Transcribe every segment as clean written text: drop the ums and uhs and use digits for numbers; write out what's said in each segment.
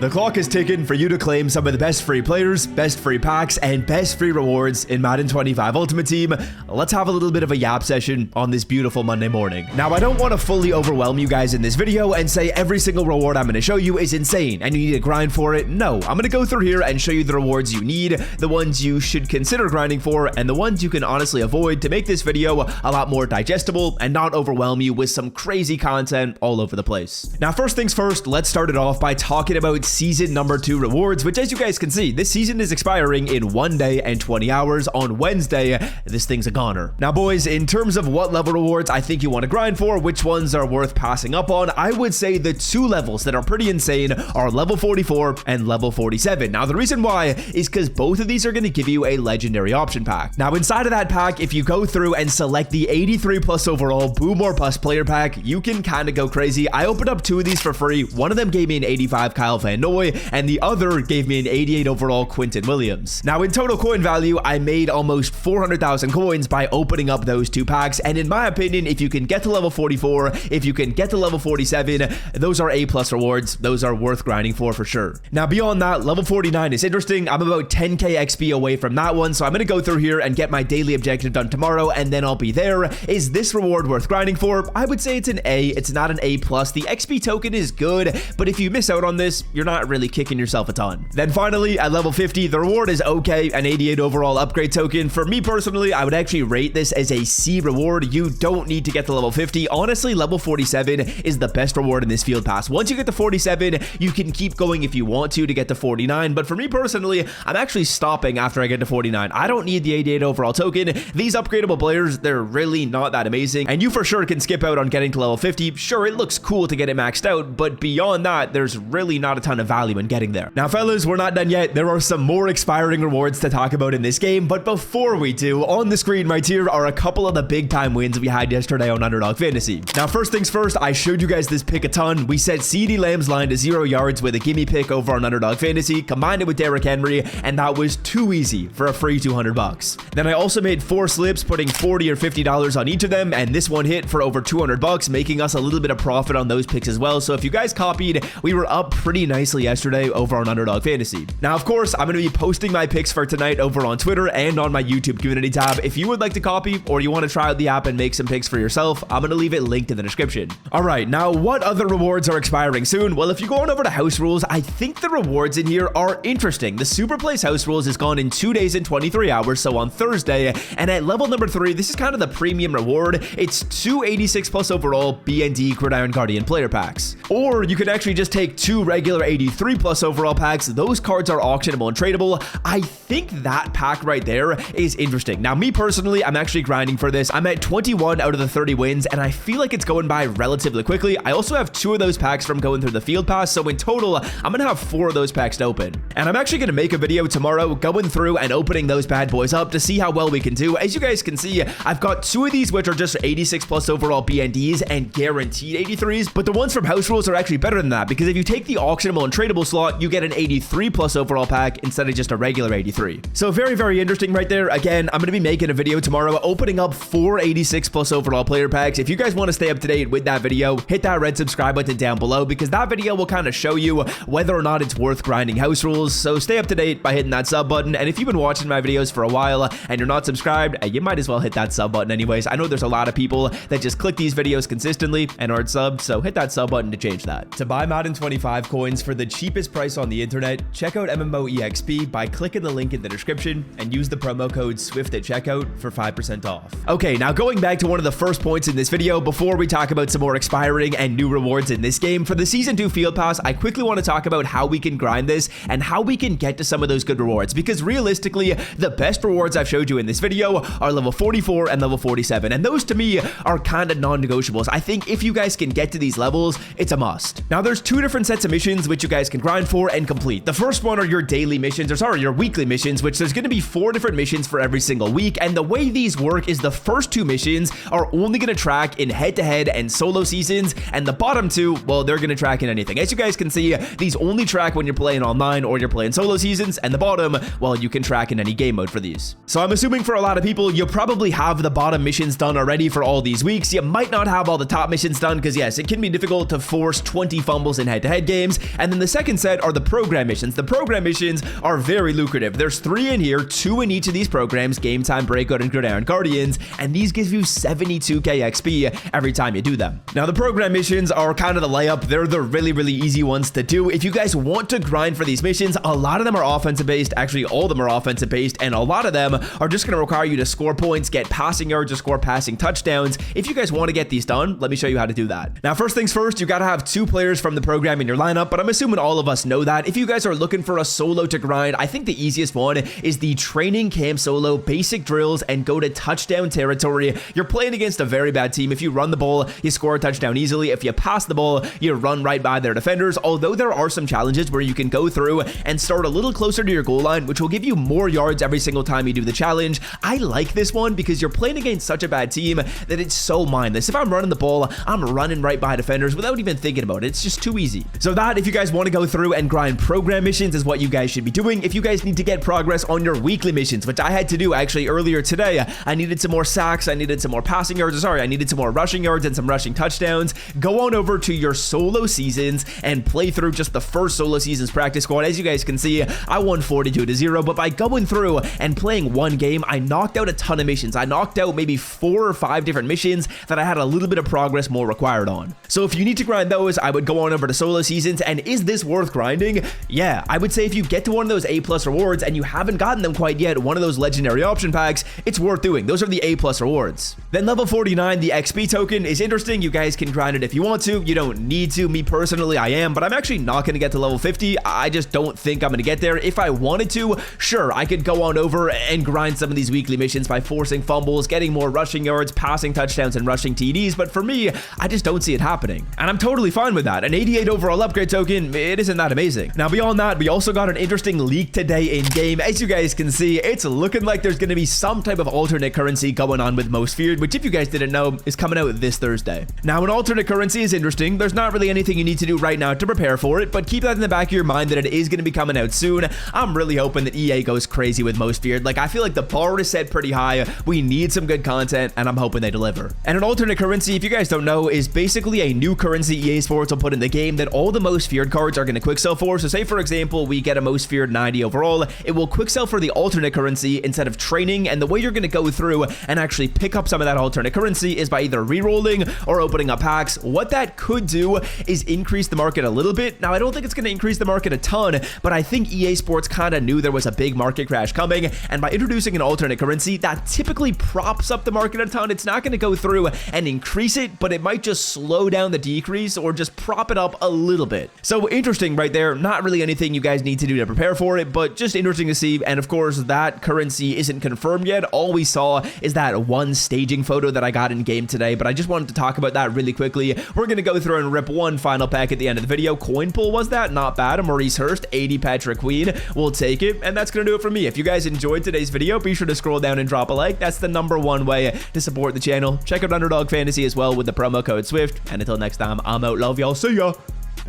The clock is ticking for you to claim some of the best free players, best free packs, and best free rewards in Madden 25 Ultimate Team. Let's have a little bit of a yap session on this beautiful Monday morning. Now, I don't want to fully overwhelm you guys in this video and say every single reward I'm going to show you is insane and you need to grind for it. No, I'm going to go through here and show you the rewards you need, the ones you should consider grinding for, and the ones you can honestly avoid to make this video a lot more digestible and not overwhelm you with some crazy content all over the place. Now, first things first, let's start it off by talking about season number 2 rewards, which as you guys can see, this season is expiring in 1 day and 20 hours on Wednesday. This thing's a goner. Now, boys, in terms of what level rewards I think you want to grind for, which ones are worth passing up on, I would say the 2 levels that are pretty insane are level 44 and level 47. Now, the reason why is because both of these are going to give you a legendary option pack. Now, inside of that pack, if you go through and select the 83 plus overall boom or bust player pack, you can kind of go crazy. I opened up 2 of these for free. One of them gave me an 85 Kyle Van Noy, and the other gave me an 88 overall Quinton Williams. Now, in total coin value, I made almost 400,000 coins by opening up those 2 packs, and in my opinion, if you can get to level 44, if you can get to level 47, those are A+ rewards. Those are worth grinding for sure. Now, beyond that, level 49 is interesting. I'm about 10k XP away from that one, so I'm going to go through here and get my daily objective done tomorrow, and then I'll be there. Is this reward worth grinding for? I would say it's an A. It's not an A+. The XP token is good, but if you miss out on this, you're not really kicking yourself a ton. Then finally, at level 50, the reward is okay, an 88 overall upgrade token. For me personally, I would actually rate this as a C reward. You don't need to get to level 50. Honestly, level 47 is the best reward in this field pass. Once you get to 47, you can keep going if you want to get to 49, but for me personally, I'm actually stopping after I get to 49. I don't need the 88 overall token. These upgradable players, they're really not that amazing, and you for sure can skip out on getting to level 50. Sure, it looks cool to get it maxed out, but beyond that, there's really not a ton of value in getting there. Now, fellas, we're not done yet. There are some more expiring rewards to talk about in this game, but before we do, on the screen right here are a couple of the big time wins we had yesterday on Underdog Fantasy. Now, first things first, I showed you guys this pick a ton. We set CeeDee Lamb's line to 0 yards with a gimme pick over on Underdog Fantasy, combined it with Derrick Henry, and that was too easy for a free 200 bucks. Then I also made 4 slips, putting $40 or $50 on each of them, and this one hit for over 200 bucks, making us a little bit of profit on those picks as well. So if you guys copied, we were up pretty nicely yesterday over on Underdog Fantasy. Now, of course, I'm going to be posting my picks for tonight over on Twitter and on my YouTube community tab. If you would like to copy or you want to try out the app and make some picks for yourself, I'm going to leave it linked in the description. All right, now what other rewards are expiring soon? Well, if you go on over to house rules, I think the rewards in here are interesting. The Super Plays house rules is gone in 2 days and 23 hours, so on Thursday, and at level number 3, this is kind of the premium reward. It's 2 86 plus overall BND Gridiron Guardian player packs. Or you could actually just take 2 regular 83 plus overall packs. Those cards are auctionable and tradable. I think that pack right there is interesting. Now, me personally, I'm actually grinding for this. I'm at 21 out of the 30 wins, and I feel like it's going by relatively quickly. I also have 2 of those packs from going through the field pass, so in total, I'm gonna have 4 of those packs to open. And I'm actually gonna make a video tomorrow going through and opening those bad boys up to see how well we can do. As you guys can see, I've got 2 of these which are just 86 plus overall BNDs and guaranteed 83s, but the ones from house rules are actually better than that, because if you take the auctionable and tradable slot, you get an 83 plus overall pack instead of just a regular 83. So very, very interesting right there. Again, I'm going to be making a video tomorrow opening up 4 86 plus overall player packs. If you guys want to stay up to date with that video, hit that red subscribe button down below, because that video will kind of show you whether or not it's worth grinding house rules. So stay up to date by hitting that sub button, and if you've been watching my videos for a while and you're not subscribed, you might as well hit that sub button anyways. I know there's a lot of people that just click these videos consistently and aren't subbed, so hit that sub button to change that. To buy Madden 25 coins for the cheapest price on the internet, check out MMO EXP by clicking the link in the description and use the promo code SWIFT at checkout for 5% off. Okay, now going back to one of the first points in this video before we talk about some more expiring and new rewards in this game, for the Season 2 Field Pass, I quickly want to talk about how we can grind this and how we can get to some of those good rewards, because realistically, the best rewards I've showed you in this video are level 44 and level 47, and those to me are kind of non-negotiables. I think if you guys can get to these levels, it's a must. Now, there's 2 different sets of missions which you guys can grind for and complete. The first one are your daily missions, or sorry, your weekly missions, which there's going to be 4 different missions for every single week, and the way these work is the first 2 missions are only going to track in head-to-head and solo seasons, and the bottom 2, well, they're going to track in anything. As you guys can see, these only track when you're playing online or you're playing solo seasons, and the bottom, well, you can track in any game mode for these. So I'm assuming for a lot of people, you'll probably have the bottom missions done already for all these weeks. You might not have all the top missions done because yes, it can be difficult to force 20 fumbles in head-to-head games. And then the second set are the program missions. The program missions are very lucrative. There's 3 in here, 2 in each of these programs, Game Time, Breakout, and Gridiron Guardians, and these give you 72k XP every time you do them. Now the program missions are kind of the layup. They're the really easy ones to do. If you guys want to grind for these missions, a lot of them are offensive based. Actually, all of them are offensive based, and a lot of them are just going to require you to score points, get passing yards, or score passing touchdowns. If you guys want to get these done, let me show you how to do that. Now, first things first, you got to have 2 players from the program in your lineup, but I'm assuming all of us know that. If you guys are looking for a solo to grind, I think the easiest one is the training camp solo, basic drills, and go to touchdown territory. You're playing against a very bad team. If you run the ball, you score a touchdown easily. If you pass the ball, you run right by their defenders. Although there are some challenges where you can go through and start a little closer to your goal line, which will give you more yards every single time you do the challenge. I like this one because you're playing against such a bad team that it's so mindless. If I'm running the ball, I'm running right by defenders without even thinking about it. It's just too easy. So that, if you guys want to go through and grind program missions, is what you guys should be doing. If you guys need to get progress on your weekly missions, which I had to do actually earlier today, I needed some more sacks, I needed some more passing yards, I needed some more rushing yards and some rushing touchdowns. Go on over to your solo seasons and play through just the first solo seasons practice squad. As you guys can see, I won 42-0, but by going through and playing one game, I knocked out a ton of missions. I knocked out maybe 4 or 5 different missions that I had a little bit of progress more required on. So if you need to grind those, I would go on over to solo seasons. And is this worth grinding? Yeah, I would say if you get to one of those A+ rewards and you haven't gotten them quite yet, one of those legendary option packs, it's worth doing. Those are the A+ rewards. Then level 49, the XP token, is interesting. You guys can grind it if you want to. You don't need to. Me personally, I am, but I'm actually not going to get to level 50. I just don't think I'm going to get there. If I wanted to, sure, I could go on over and grind some of these weekly missions by forcing fumbles, getting more rushing yards, passing touchdowns, and rushing TDs, but for me, I just don't see it happening. And I'm totally fine with that. An 88 overall upgrade token, it isn't that amazing. Now, beyond that, we also got an interesting leak today in game. As you guys can see, it's looking like there's going to be some type of alternate currency going on with Most Feared, which, if you guys didn't know, is coming out this Thursday. Now, an alternate currency is interesting. There's not really anything you need to do right now to prepare for it, but keep that in the back of your mind that it is going to be coming out soon. I'm really hoping that EA goes crazy with Most Feared. Like, I feel like the bar is set pretty high. We need some good content, and I'm hoping they deliver. And an alternate currency, if you guys don't know, is basically a new currency EA Sports will put in the game that all the Most Feared cards are going to quick sell for. So say, for example, we get a Most Feared 90 overall, it will quick sell for the alternate currency instead of training. And the way you're going to go through and actually pick up some of that alternate currency is by either re-rolling or opening up packs. What that could do is increase the market a little bit. Now, I don't think it's going to increase the market a ton, but I think EA Sports kind of knew there was a big market crash coming, and by introducing an alternate currency, that typically props up the market a ton. It's not going to go through and increase it, but it might just slow down the decrease or just prop it up a little bit. So interesting right there. Not really anything you guys need to do to prepare for it, but just interesting to see. And of course, that currency isn't confirmed yet. All we saw is that one staging photo that I got in game today, but I just wanted to talk about that really quickly. We're going to go through and rip one final pack at the end of the video. Coin pull was that? Not bad. A Maurice Hurst, 80 Patrick Queen. We'll take it. And that's going to do it for me. If you guys enjoyed today's video, be sure to scroll down and drop a like. That's the #1 way to support the channel. Check out Underdog Fantasy as well with the promo code SWIFT. And until next time, I'm out. Love y'all. See ya.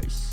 Peace.